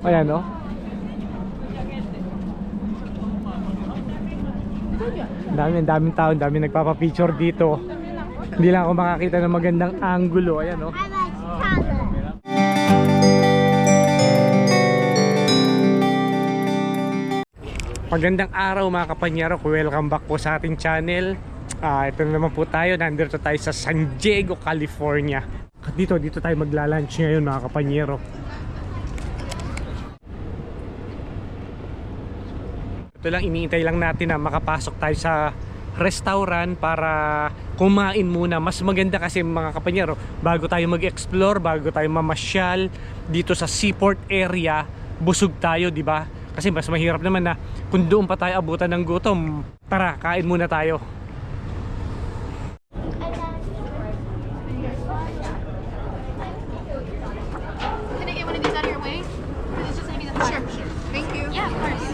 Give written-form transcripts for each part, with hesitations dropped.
Ayan, no? Daming tao, daming nagpapapicture dito. Hindi lang ako makakita ng magandang angulo. Ayan, no? Magandang araw mga kapanyero. Welcome back po sa ating channel. Ito na naman po tayo. Nandito tayo sa San Diego, California. At dito tayo magla-lunch ngayon mga kapanyero. Ito lang, iniintay lang natin na makapasok tayo sa restaurant para kumain muna. Mas maganda kasi mga kapanyero, bago tayo mag-explore, bago tayo mamasyal dito sa seaport area, busog tayo, di ba? Kasi mas mahirap naman na kung doon pa tayo abutan ng gutom. Tara, kain muna tayo. Can I get one of these out of your way? Because it's just going to be the thought. Sure. Thank you. Yeah, of course.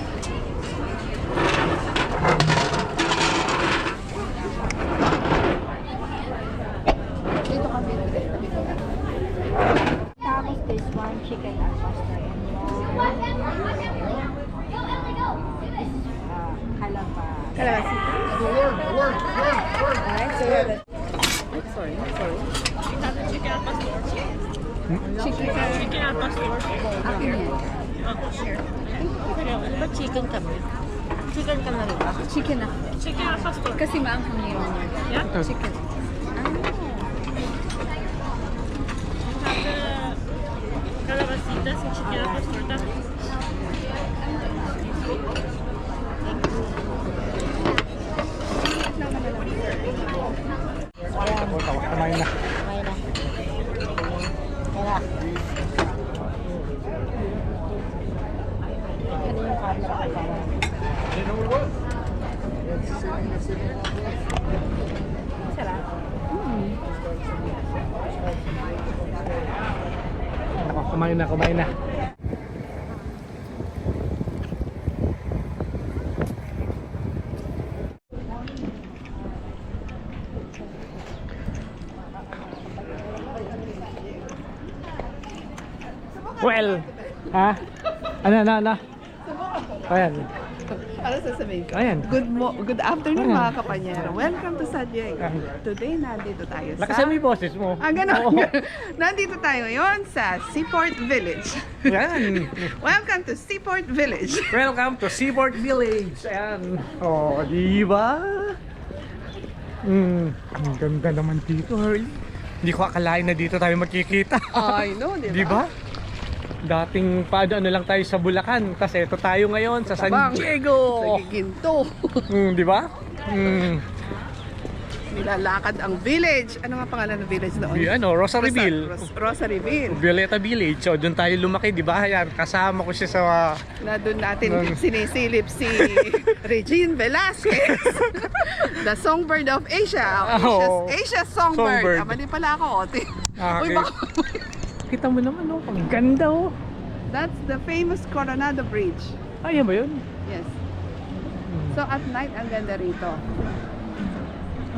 Dito kami. Tapos this one, chicken and pasta. Calabasita. Alright, so we have the... Sorry. Chicken al pastor. Chicken al pastor. Akin yan. Ba't chicken kami? Chicken ka na rin ba? Chicken ako. Chicken al pastor. Kasi maanghang yun. Yeah? Chicken. Calabacitas and chicken al pastor. Kumain na. Kumain na. Kaya. Ano yung camera ko para? Sarap. Kumain na. Well, ha? Ano? Ayan. Ano sasabihin ko? Ayan. Good afternoon Ayan. mga kapanyero. Welcome to San Diego. Today, nandito tayo sa... Lakasan mo yung boses mo. Ganon. Oo. Nandito tayo ngayon sa Seaport Village. Ayan. Welcome to Seaport Village. Welcome to Seaport Village. Ayan. Oh, di ba? Ang ganda naman dito, Harley. Hindi ko akalain na dito tayo magkikita. I know, di ba? Di ba? Dating ano lang tayo sa Bulacan, tapos eto tayo ngayon sa San Tabang. Diego. Sa Giginto. Di ba? Nilalakad ang village. Ano nga pangalan ng village noon? Rosaryville. Rosaryville. Violeta Village. So, doon tayo lumaki, di ba? Yan, kasama ko siya sa... Na doon natin sinisilip si Regine Velasquez. The songbird of Asia. Oh. Asia's songbird. Songbird. Mali pala ako. Uy, Okay. baka... Kita mo naman, oh. Ang ganda, oh. That's the famous Coronado Bridge. Ayan ba yun? Yes. So at night, ang ganda rito.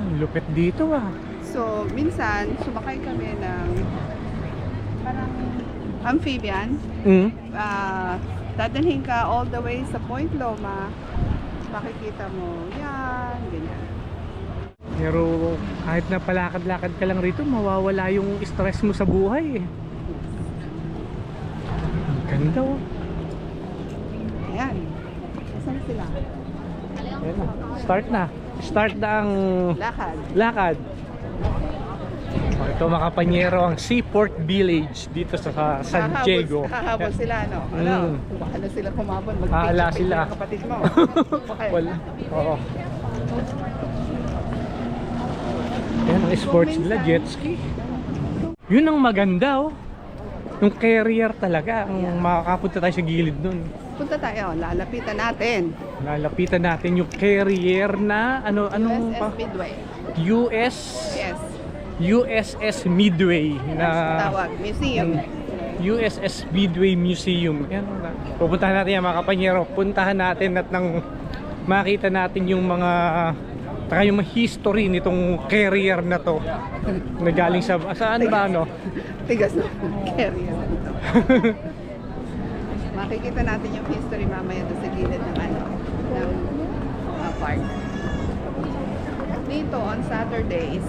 Ang lupit dito, ah. So minsan, sumakay kami ng parang amphibian. Dadalhin ka all the way sa Point Loma. Makikita mo yan, ganyan. Pero kahit na palakad-lakad ka lang rito, mawawala yung stress mo sa buhay, eh. Ang ganda, oh. Ayan. Asan sila? Ayan na. Start na ang Lakad. Ito mga kapanyero, ang Seaport Village dito sa San Diego. Hahabol sila, no? Ano sila kumabon? Aala sila. Yung kapatid mo. Okay. Wala. Oo. Yan ang sports nila, jet ski. Yun ang maganda, oh. Yung carrier talaga, ang makakapunta tayo sa gilid nun. Punta tayo, lalapitan natin. Lalapitan natin yung carrier na anong USS Midway. Yes. Yes. USS Midway na Tawag, museum. USS Midway Museum. Yan, pupuntahan natin yan mga kapanyero. Puntahan natin at nang makita natin yung mga yung history nitong carrier na to na galing saan ba, no? Tigas na carrier. Makikita natin yung history mamaya doon sa gilid ng park. Dito on Saturdays,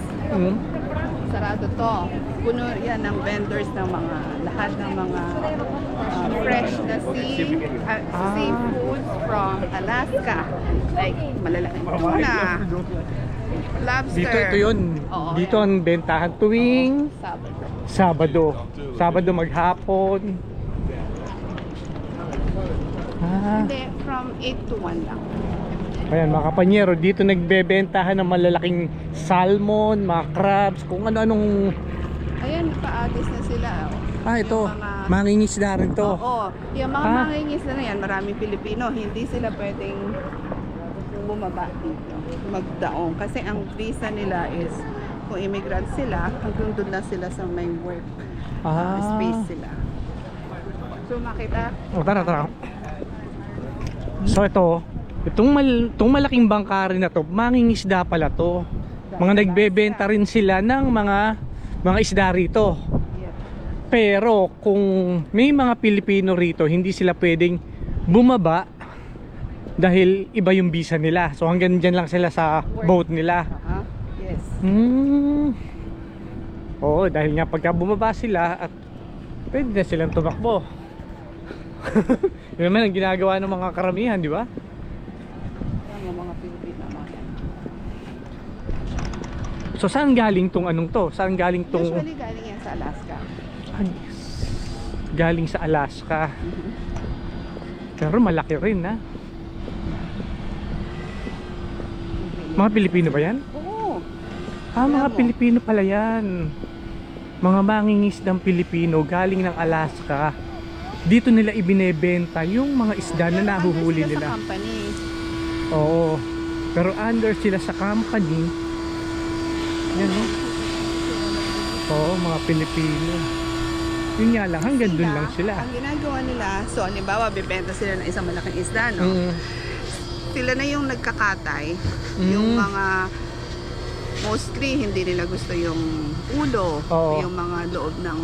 sarado to. Puno yan ng vendors ng mga, lahat ng mga fresh na seafoods from Alaska. Like malalaking tuna, lobster. Dito, ito yun. Oo, Dito yan. ang bentahan tuwing Sabado. Sabado maghapon. Hindi, from 8 to 1 lang. Ayan mga kapanyero, dito nagbebentahan ng malalaking salmon, mga crabs, kung ano-anong... Ayan, pa-addis na sila. Oh. Ito, Yung mga- mangingisda rin to. Oo. Yung mga Ah. mangingis na yan, maraming Pilipino. Hindi sila pwedeng bumaba dito, magdaong. Kasi ang visa nila is, kung immigrant sila, hanggang doon lang sila sa may work space sila. So makita, Oh, tara. So itong malaking bangka rin na to, mangingisda pala to. Mga nagbebenta rin sila ng mga isda rito. yeah. Pero kung may mga Pilipino rito, hindi sila pwedeng bumaba dahil iba yung visa nila. So hanggang dyan lang sila sa boat nila. Yes. Oo, dahil nga pagka bumaba sila at pwede na silang tumakbo. Yun naman ang ginagawa ng mga karamihan, di ba? Yung mga Pilipino mga yan. So saan galing tong anong to? Saan galing tong... Usually galing yan sa Alaska. Galing sa Alaska. Pero malaki rin na. Mga Pilipino ba yan? Oo. Mga Alam mo. Pilipino pala yan. Mga mangingisdang Pilipino galing ng Alaska. Dito nila ibinebenta yung mga isda na nahuhuli Under sila nila. sa company. Oo. Pero under sila sa company. Yan o. Oo, mga Pilipino. Yun nga lang, hanggang dun lang sila. Ang ginagawa nila, so halimbawa, bibenta sila ng isang malaking isda, no? Sila na yung nagkakatay. Yung mga, mostly, hindi nila gusto yung ulo, Oo. yung mga loob ng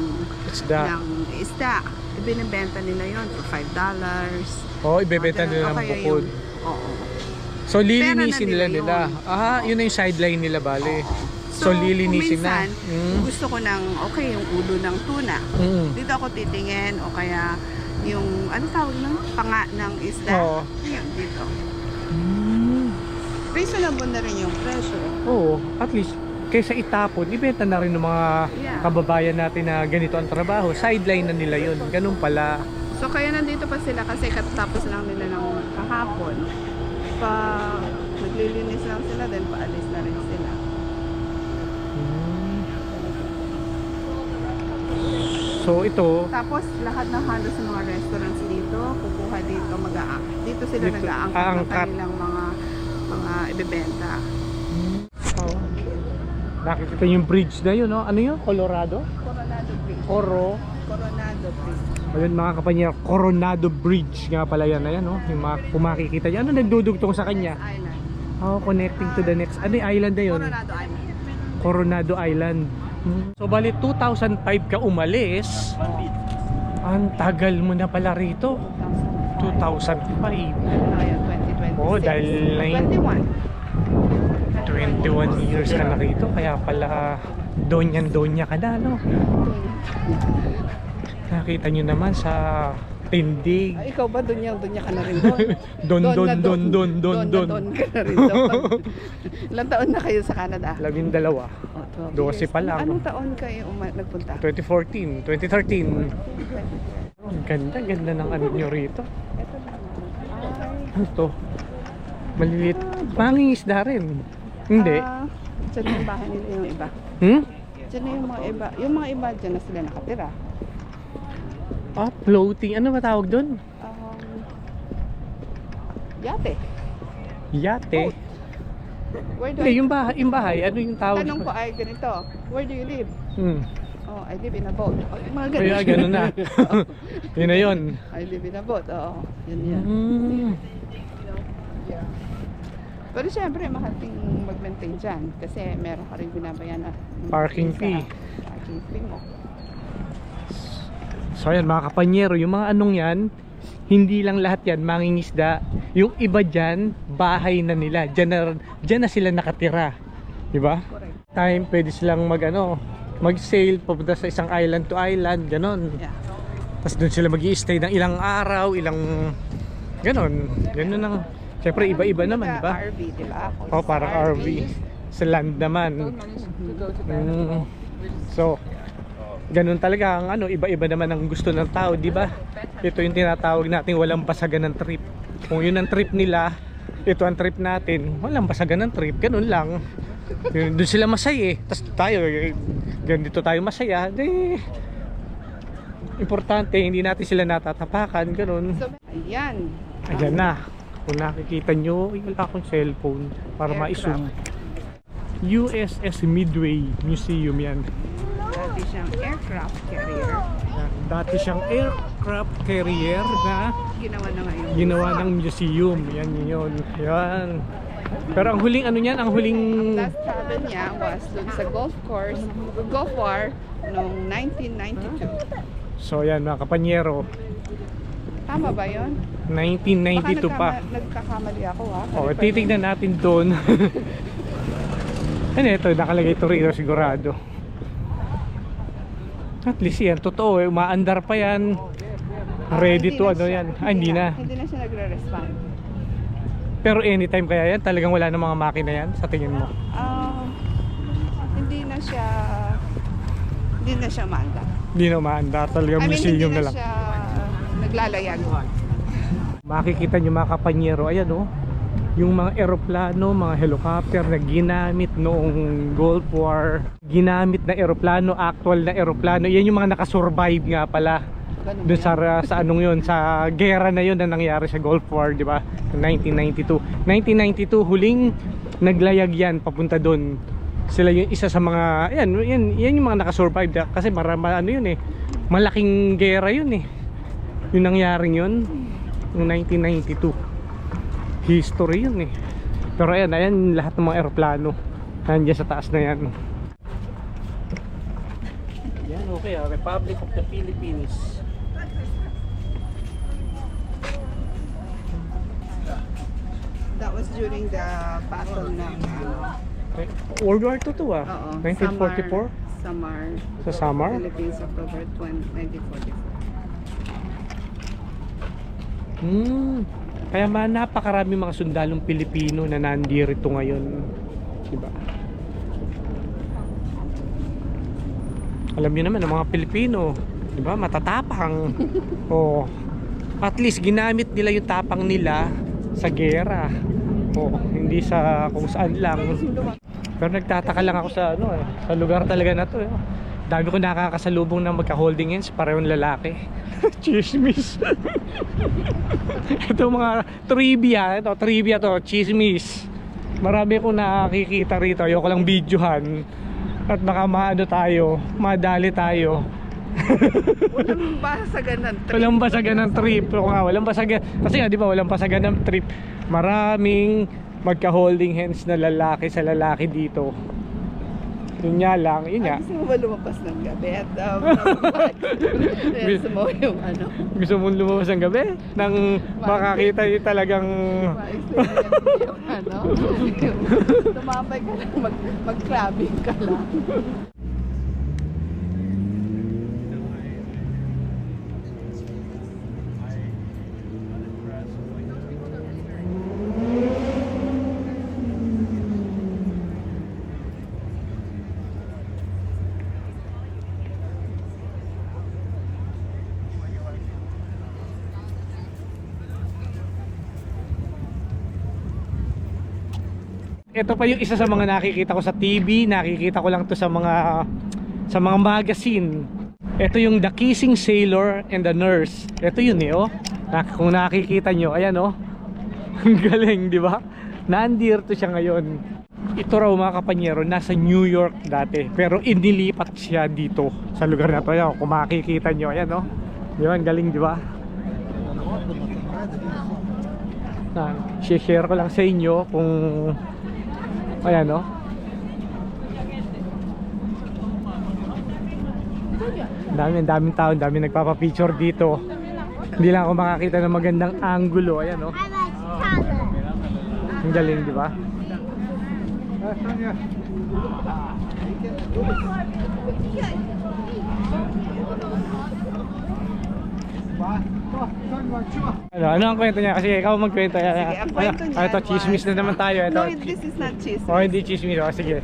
isda. Ibinibenta nila yon for $5. Oo, ibebenta Mga nila ganun. ng O kaya bukod. Oo. So lilinisin Pera na nila. nila Yun na yung sideline nila bale. So kung lilinisin na. minsan, kung gusto ko ng, okay, yung ulo ng tuna. Dito ako titingin, o kaya yung, ano tawag ng panga ng isda. Oo. Yun, dito. Reasonable na rin yung presyo. Oo, at least kaysa itapon, ibenta na rin ng mga Yeah. kababayan natin na ganito ang trabaho. Sideline na nila yun. Ganun pala. So kaya nandito pa sila kasi katapos lang nila ng kahapon. Naglilinis lang sila, then paalis na rin sila. So ito, Tapos lahat ng halos sa mga restaurants dito, kukuha dito, dito sila Dito, nag-aangkat ng aangkat. kanilang mga ibebenta. nakikita yung bridge na yun, no? Ano yun? Colorado? Coronado Bridge. Coronado Bridge. Ayun mga kapanya, Coronado Bridge nga pala yan, ayan, no? Yung mga pumakikita niya. Ano nagdudugtong sa kanya? Island. Connecting to the next. Ano yung island na yun? Coronado Island. Coronado Island. So bali 2005 ka umalis. Ang tagal mo na pala rito. 2005. Ngayon, 2026. Oo, dahil 21 years ka na rito. Kaya pala donyan-donya ka na, no? Nakita nyo naman sa tindig. Ikaw ba dunya ka na rin doon? Don ka na rin doon. Ilang taon na kayo sa Canada? 12. 12 pa lang. Anong taon kayo nagpunta? 2014, 2013. Ang ganda ng ano nyo rito. Ano to? Maliliit. Mangingisda rin. Hindi. Diyan yung bahay nila yung iba. Diyan na yung mga iba. Yung mga iba dyan na sila nakatira. Floating. Ano ba tawag doon? Yate. Yate. Where do Hindi, yung bahay. Ano yung tawag? Tanong ko ay ganito. Where do you live? Oh, I live in a boat. Oh, yung mga Kaya ganun na. Yun na yun. I live in a boat. Oo. Yun yan. Pero syempre, mahal ting mag-maintain dyan. Kasi meron ka rin binabayan na Parking fee. Parking fee mo. So ayan mga kapanyero, yung mga anong yan, hindi lang lahat yan mangingisda. Yung iba dyan, bahay na nila. Dyan na sila nakatira. Diba? Time, pwede silang mag-sail, papunta sa isang island to island, ganon. Yeah. Tapos doon sila mag-i-stay ng ilang araw, ilang ganon. Ganon ang, syempre iba-iba naman, diba? RV, diba? Oh, parang RV. Sa land naman. So, ganun talaga ang iba-iba naman ang gusto ng tao, di ba? Ito yung tinatawag natin walang basagan ng trip. Kung yun ang trip nila, ito ang trip natin, walang basagan ng trip, ganun lang. Doon sila masaya eh. Tapos tayo, ganito tayo masaya, importante, hindi natin sila natatapakan, ganun. So, ayan. Ayan na. Kung nakikita nyo, wala akong cellphone para ma-zoom. USS Midway Museum yan. Dati siyang aircraft carrier. Dati siyang aircraft carrier na Ginawa ng museum. Yan yun. Yan. Pero ang huling ang huling Last travel niya was dun sa Gulf War noong 1992. So yan mga kapanyero, Tama ba yun? 1992 pa. Nagkakamali ako ha. O, titignan natin doon. Ano ito, nakalagay ito rin sigurado. At least yan, totoo umaandar pa yan. Ready to yan. Hindi na. Hindi na siya nagre-respond. Pero anytime kaya yan, talagang wala ng mga makina yan sa tingin mo? Hindi na siya maandar. Hindi na umaandar, talagang museum na lang. Hindi na siya naglalayag. Makikita nyo mga kapanyero, ayan yung mga eroplano, mga helicopter na ginamit noong Gulf War. Ginamit na eroplano, actual na eroplano. Yan yung mga nakasurvive nga pala. Doon sa anong yun, sa gera na yun na nangyari sa Gulf War, di ba? 1992. 1992, huling naglayag yan papunta doon. Sila yung isa sa mga, yan yung mga nakasurvive. Kasi malaking gera yun eh. Yung nangyaring yun, noong 1992. History yun eh. Pero ayan lahat ng mga eroplano nandiyan sa taas na yan. Yan, okay, Republic of the Philippines. That was during the battle ng World War II to Oo, 1944? Samar. Sa Samar? Philippines, October 1944. Kaya napakarami mga sundalong Pilipino na nandirito ngayon, diba? Alam niyo naman ang mga Pilipino, diba? Matatapang. At least ginamit nila yung tapang nila sa gera. Hindi sa kung saan lang. Pero nagtataka lang ako sa sa lugar talaga na to. Dami ko nakakasalubong ng magka-holding hands, parehong lalaki. Chismis. Ito mga trivia to, chismis. Marami akong nakikita rito, ayoko lang videohan. At baka madali tayo. Walang basagan ng trip. Walang basagan ng trip. Walang basagan. Kasi di ba walang basagan ng trip. Maraming magka-holding hands na lalaki sa lalaki dito. Yun nga. Gusto mo ba lumabas ng gabi? At gusto mo yung Gusto mong lumabas ng gabi? Nang makakita yung talagang tumambay ka lang, mag-clubbing ka lang. Ito pa yung isa sa mga nakikita ko sa TV, nakikita ko lang to sa mga magazine. Ito yung The Kissing Sailor and the Nurse. Ito yun kung nakikita nyo, ayan ang galing, di ba? Nandito siya ngayon. Ito raw mga kapanyero, nasa New York dati, pero inilipat siya dito sa lugar na to. Ayan, kung makikita nyo, ayan di ba? Ang galing, di ba? Share ko lang sa inyo kung ayan daming tao, daming nagpapapicture dito. Hindi lang ako makakita ng magandang angulo. Ayan, oh. Ang galing, di ba? Ano ang kwento niya? Kasi ikaw magkwento. Sige, ang kwento niya Ito, chismis na naman tayo. Ito. No, this is not chismis. Oh, hindi chismis. Oh, sige.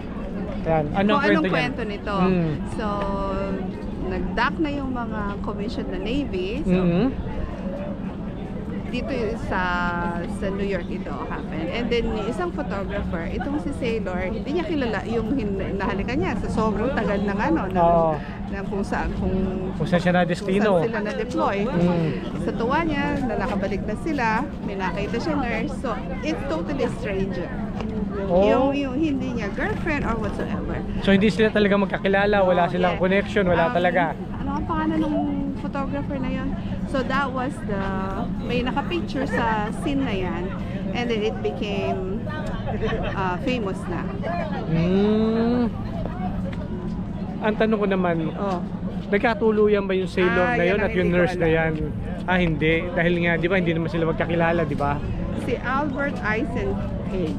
Ayan. Anong Kung kwento anong niya? kwento nito. Mm. So, nag-dock na yung mga commissioned na Navy. So, Mhm. dito sa New York ito happened. And then yung isang photographer, itong si Sailor, hindi niya kilala yung nahalikan niya sa sobrang tagal ng ano, Oo. ng kung saan Siya na destino. kung saan sila na-deploy. Mm. Sa tuwa niya, na nakabalik na sila, may nakita siya nurse. So, it's totally stranger. Oh. Yung hindi niya girlfriend or whatsoever. So hindi sila talaga magkakilala, wala silang Yeah. connection, wala talaga. Ano ang pangalan ng photographer na yun? So that was may naka-picture sa scene na yan, and then it became famous na. Ang tanong ko naman, Oh. nagkatuluyan ba yung sailor na yan yun ang at yung hindi ko nurse na alam. yan? Hindi. Dahil nga, di ba, hindi naman sila magkakilala, di ba? Si Albert Eisenhower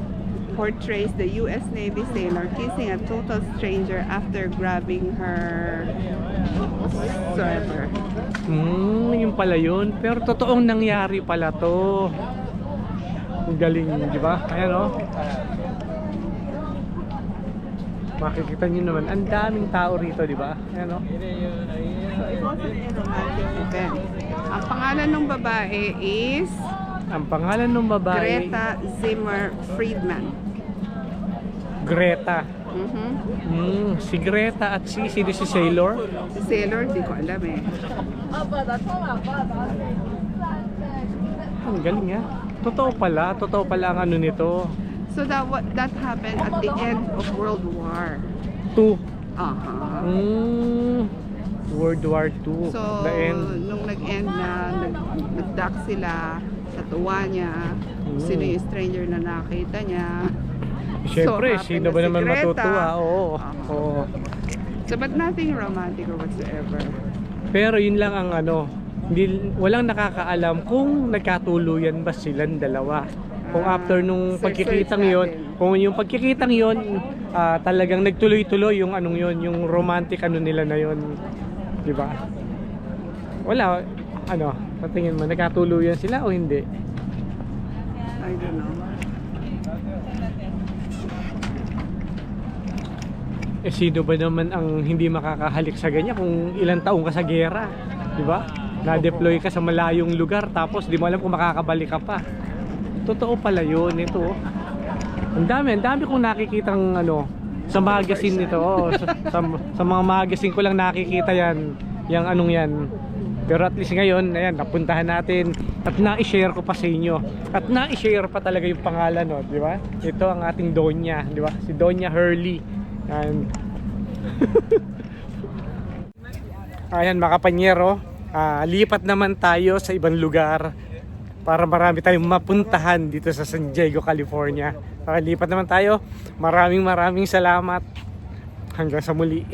portrays the U.S. Navy sailor kissing a total stranger after grabbing her server. Yun pala yun. Pero totoong nangyari pala to. Ang galing, di ba? Ayan, oh. Makikita nyo naman, ang daming tao rito, di ba? Ayan, oh. So it wasn't a romantic event. Ang pangalan ng babae is Ang pangalan ng babae, Greta Zimmer Friedman. Greta. Mhm. Si Greta at si Sailor. Si Sailor, di ko alam eh. Ang galing, ha? Totoo pala ang ano nito. So that happened at the end of World War. 2. Aha. World War II. So, The end. nung nag-end na, nag-dock sila sa tuwa niya, sino yung stranger na nakita niya. Siyempre, happened sino na ba si naman Greta. matutuwa? Oo. Aha. Oo. So, but nothing romantic or whatsoever. Pero yun lang ang ano, walang nakakaalam kung nagkatuluyan ba silang dalawa. Kung after nung Search pagkikitang yon, natin. kung yung pagkikitang yon, talagang nagtuloy-tuloy yung anong yon, yung romantic ano nila na yon, di ba? Wala, ano, sa tingin mo, nagkatuluyan sila o hindi? I don't know. Eh sino ba naman ang hindi makakahalik sa ganyan kung ilang taong ka sa gera, di ba? Na-deploy ka sa malayong lugar tapos di mo alam kung makakabalik ka pa. Totoo pala yun, ito. Ang dami kong nakikitang ano sa magazine nito. Oh, sa mga magazine ko lang nakikita yan, yung anong yan. Pero at least ngayon, ayan, napuntahan natin at na-share ko pa sa inyo. At na-share pa talaga yung pangalan, no, di ba? Ito ang ating Donya, di ba? Si Donya Hurley. Yan. Ayan mga kapanyero, lipat naman tayo sa ibang lugar para marami tayong mapuntahan dito sa San Diego, California. Lipat naman tayo. Maraming salamat. Hanggang sa muli.